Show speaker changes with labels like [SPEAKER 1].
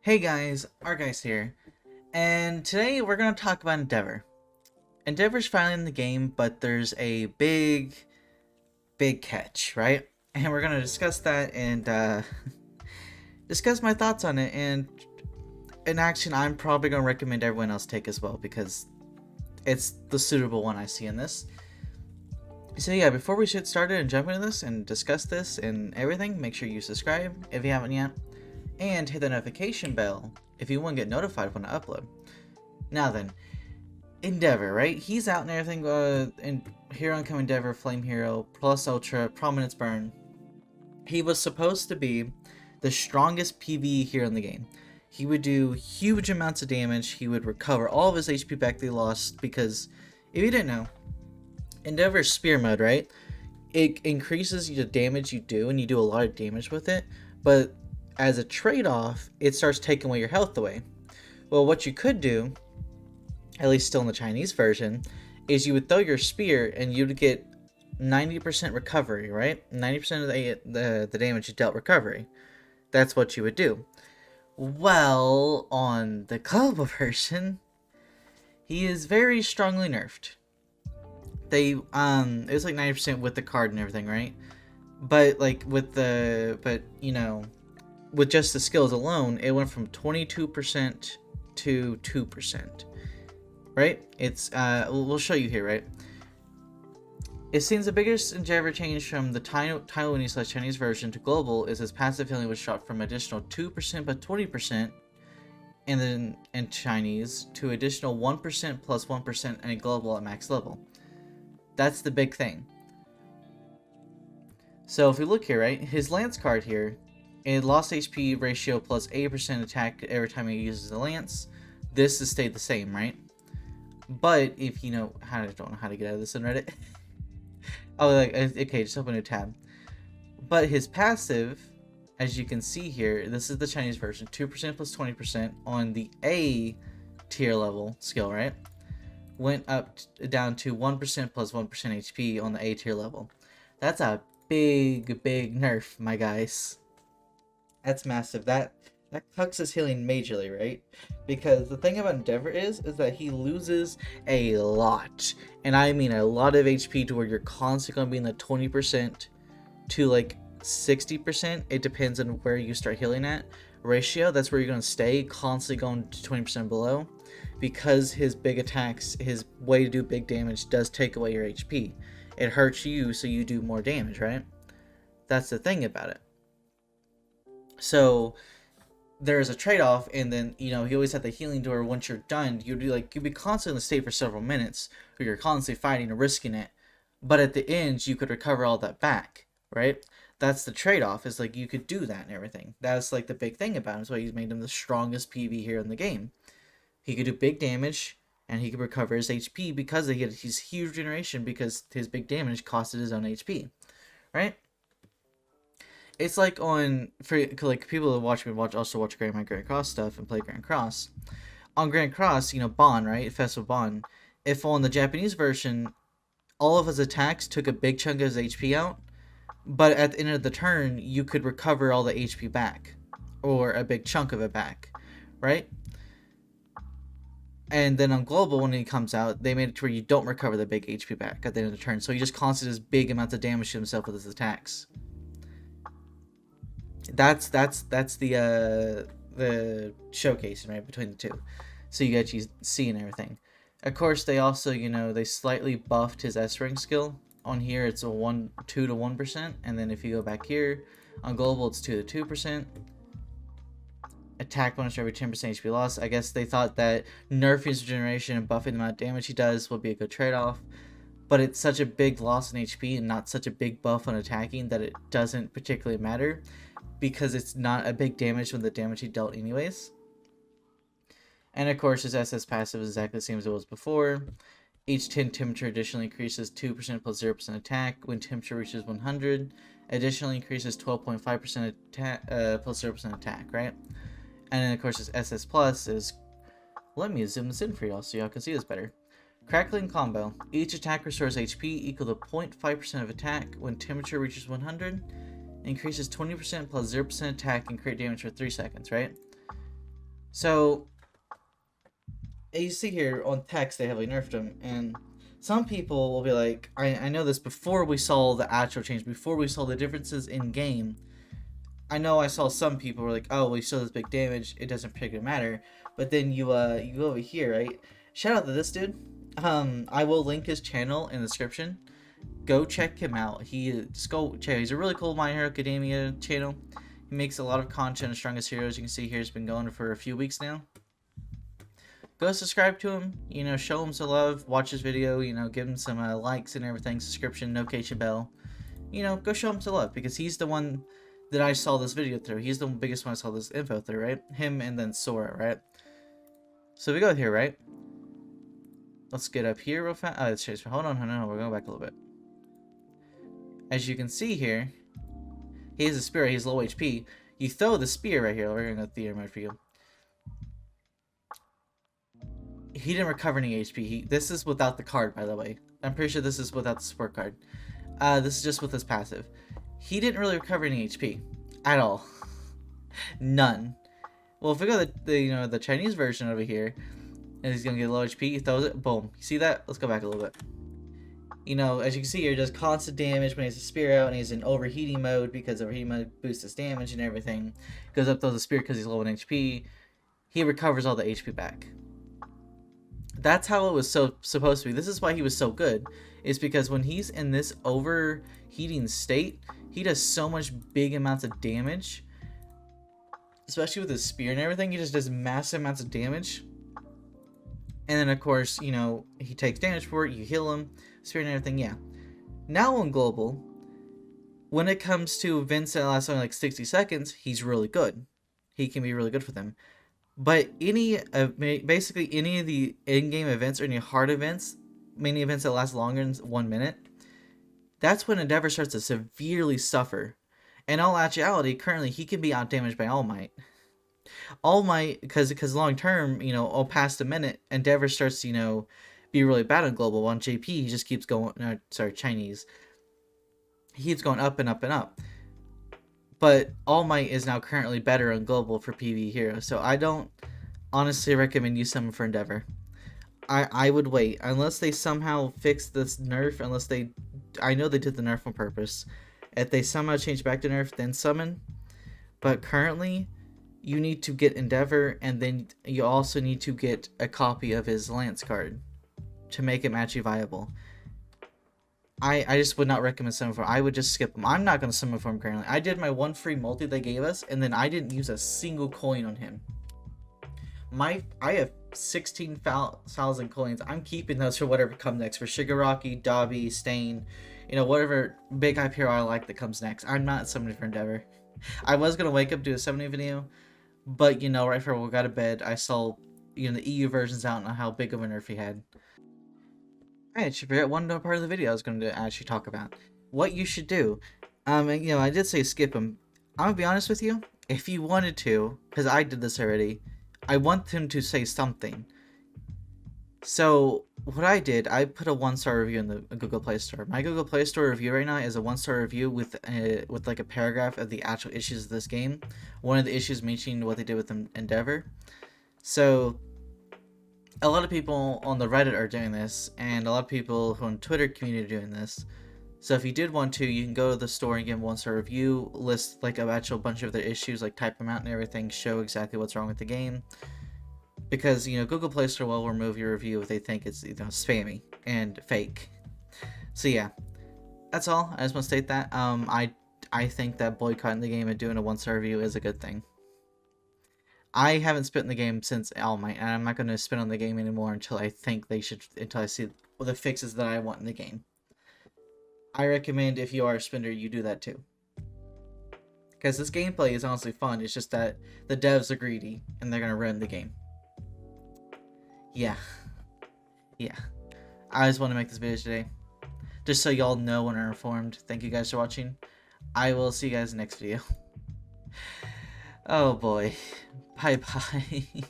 [SPEAKER 1] Hey guys, ArkhIce here, and today we're going to talk about Endeavor. Endeavor's finally in the game, but there's a big catch, right? And we're going to discuss that and discuss my thoughts on it, and an action I'm probably going to recommend everyone else take as well, because it's the suitable one I see in this. So yeah, before we get started and jump into this and discuss this and everything, make sure you subscribe if you haven't yet, and hit the notification bell if you want to get notified when I upload. Now then, Endeavor, right? He's out and everything, in Hero Incoming Endeavor, Flame Hero, Plus Ultra, Prominence Burn. He was supposed to be the strongest PvE hero in the game. He would do huge amounts of damage, he would recover all of his HP back that he lost, because, if you didn't know, Endeavor's Spear Mode, right? It increases the damage you do, and you do a lot of damage with it, but as a trade-off, it starts taking away your health away. Well, what you could do, at least still in the Chinese version, is you would throw your spear and you'd get 90% recovery, right? 90% of the damage you dealt recovery. That's what you would do. Well, on the global version, he is very strongly nerfed. It was like 90% with the card and everything, right? But like with just the skills alone, it went from 22% to 2%. Right? It's we'll show you here, right? It seems the biggest Endeavor change from the Taiwanese/Chinese version to global is his passive healing was shot from additional 2% but 20%, and then in Chinese to additional 1% plus 1% and a global at max level. That's the big thing. So if we look here, right, his lance card here, it lost HP ratio plus 8% attack every time he uses the lance. This has stayed the same, right? But if you know how I don't know how to get out of this on Reddit. Okay, just open a tab. But his passive, as you can see here, this is the Chinese version, 2% plus 20% on the A tier level skill, right? Went down to 1% plus 1% HP on the A tier level. That's a big nerf, my guys. That's massive. That cucks his healing majorly, right? Because the thing about Endeavor is that he loses a lot, and I mean a lot of HP, to where you're constantly going to be in the 20% to like 60%. It depends on where you start healing at. Ratio, that's where you're going to stay, constantly going to 20% below, because his big attacks, his way to do big damage, does take away your HP. It hurts you, so you do more damage, right? That's the thing about it. So there's a trade-off, and then he always had the healing door. Once you're done, you'd be constantly in the state for several minutes where you're constantly fighting and risking it, but at the end you could recover all that back, right? That's the trade-off, is like you could do that and everything. That's like the big thing about him. That's why he's made him the strongest PvE hero in the game. He could do big damage and he could recover his HP because he had his huge regeneration, because his big damage costed his own HP, right? It's like for like people that watch Grand Cross stuff and play Grand Cross. On Grand Cross, Bon, right? Festival Bon. If on the Japanese version, all of his attacks took a big chunk of his HP out, but at the end of the turn, you could recover all the HP back, or a big chunk of it back, right? And then on Global, when he comes out, they made it to where you don't recover the big HP back at the end of the turn, so he just constantly does big amounts of damage to himself with his attacks. That's the showcasing, right, between the two, so you get you see and everything. Of course, they also they slightly buffed his S ring skill. On here it's a 2 to 1%, and then if you go back here on global, it's 2 to 2%. Attack bonus for every 10% HP loss. I guess they thought that nerfing his regeneration and buffing the amount of damage he does would be a good trade-off, but it's such a big loss in HP and not such a big buff on attacking that it doesn't particularly matter, because it's not a big damage when the damage he dealt anyways. And of course, his SS passive is exactly the same as it was before. Each 10 temperature additionally increases 2% plus 0% attack when temperature reaches 100. Additionally increases 12.5% attack plus 0% attack, right? And then of course his SS plus is, let me zoom this in for y'all so y'all can see this better. Crackling combo. Each attack restores HP equal to 0.5% of attack when temperature reaches 100. Increases 20% plus 0% attack and crit damage for 3 seconds, right? So you see here on text they have like nerfed him, and some people will be like, I know this before we saw the actual change, before we saw the differences in game. I know I saw some people were like, oh, we saw this big damage, it doesn't particularly matter. But then you go over here, right? Shout out to this dude. I will link his channel in the description. Go check him out. Just go check. He's a really cool My Hero Academia channel. He makes a lot of content on Strongest Heroes. You can see here, it's been going for a few weeks now. Go subscribe to him. You know, show him some love. Watch his video. You know, give him some likes and everything. Subscription, notification bell. You know, go show him some love because he's the one that I saw this video through. He's the biggest one I saw this info through, right? Him and then Sora, right? So we go here, right? Let's get up here real fast. Oh, it's changed. Hold on, we're going back a little bit. As you can see here, he has a spear. He's low HP. You throw the spear right here. We're gonna go theater mode for you. He didn't recover any HP. This is without the card, by the way. I'm pretty sure this is without the support card. This is just with his passive. He didn't really recover any HP at all. None. Well, if we go to the Chinese version over here, and he's gonna get low HP, he throws it, boom. You see that? Let's go back a little bit. You know, as you can see here, does constant damage when he has a spear out, and he's in overheating mode because overheating mode boosts his damage and everything. Goes up, throws a spear because he's low in HP. He recovers all the HP back. That's how it was supposed to be. This is why he was so good. Is because when he's in this overheating state, he does so much big amounts of damage. Especially with his spear and everything, he just does massive amounts of damage. And then of course, you know, he takes damage for it, you heal him, spear and everything, yeah. Now on global, when it comes to events that last only like 60 seconds, he's really good. He can be really good for them. But basically any of the in-game events or any hard events, many events that last longer than 1 minute, that's when Endeavor starts to severely suffer. In all actuality, currently he can be outdamaged by All Might. All Might, because long term, you know, all past a minute, Endeavor starts to, you know, be really bad on global. On JP, he just keeps going. Chinese. He keeps going up and up and up. But All Might is now currently better on global for PvE heroes, so I don't honestly recommend you summon for Endeavor. I would wait unless they somehow fix this nerf. Unless they, I know they did the nerf on purpose. If they somehow change back to nerf, then summon. But currently, you need to get Endeavor, and then you also need to get a copy of his Lance card to make him actually viable. I just would not recommend summon for him. I would just skip him. I'm not going to summon for him currently. I did my one free multi they gave us, and then I didn't use a single coin on him. I have 16,000 coins. I'm keeping those for whatever comes next. For Shigaraki, Dabi, Stain, you know, whatever big hype hero I like that comes next. I'm not summoning for Endeavor. I was going to wake up, do a summoning video, but, you know, right before we got to bed, I saw, you know, the EU versions out and how big of a nerf he had. I actually forgot one part of the video I was going to actually talk about. What you should do. And, you know, I did say skip him. I'm going to be honest with you. If you wanted to, because I did this already, I want him to say something. So, what I did, I put a 1-star review in the Google Play Store. My Google Play Store review right now is a 1-star review with like a paragraph of the actual issues of this game. One of the issues mentioning what they did with Endeavor. So, a lot of people on the Reddit are doing this, and a lot of people who on Twitter community are doing this. So if you did want to, you can go to the store and give them 1-star review, list like a actual bunch of their issues, like type them out and everything, show exactly what's wrong with the game. Because, you know, Google Play Store will remove your review if they think it's, you know, spammy and fake. So yeah, that's all. I just want to state that. I think that boycotting the game and doing a 1-star review is a good thing. I haven't spent in the game since All Might, and I'm not going to spend on the game anymore until I think they should, until I see the fixes that I want in the game. I recommend if you are a spender, you do that too. Because this gameplay is honestly fun, it's just that the devs are greedy, and they're going to ruin the game. Yeah. Yeah. I just want to make this video today. Just so y'all know and are informed. Thank you guys for watching. I will see you guys in the next video. Oh boy. Bye bye.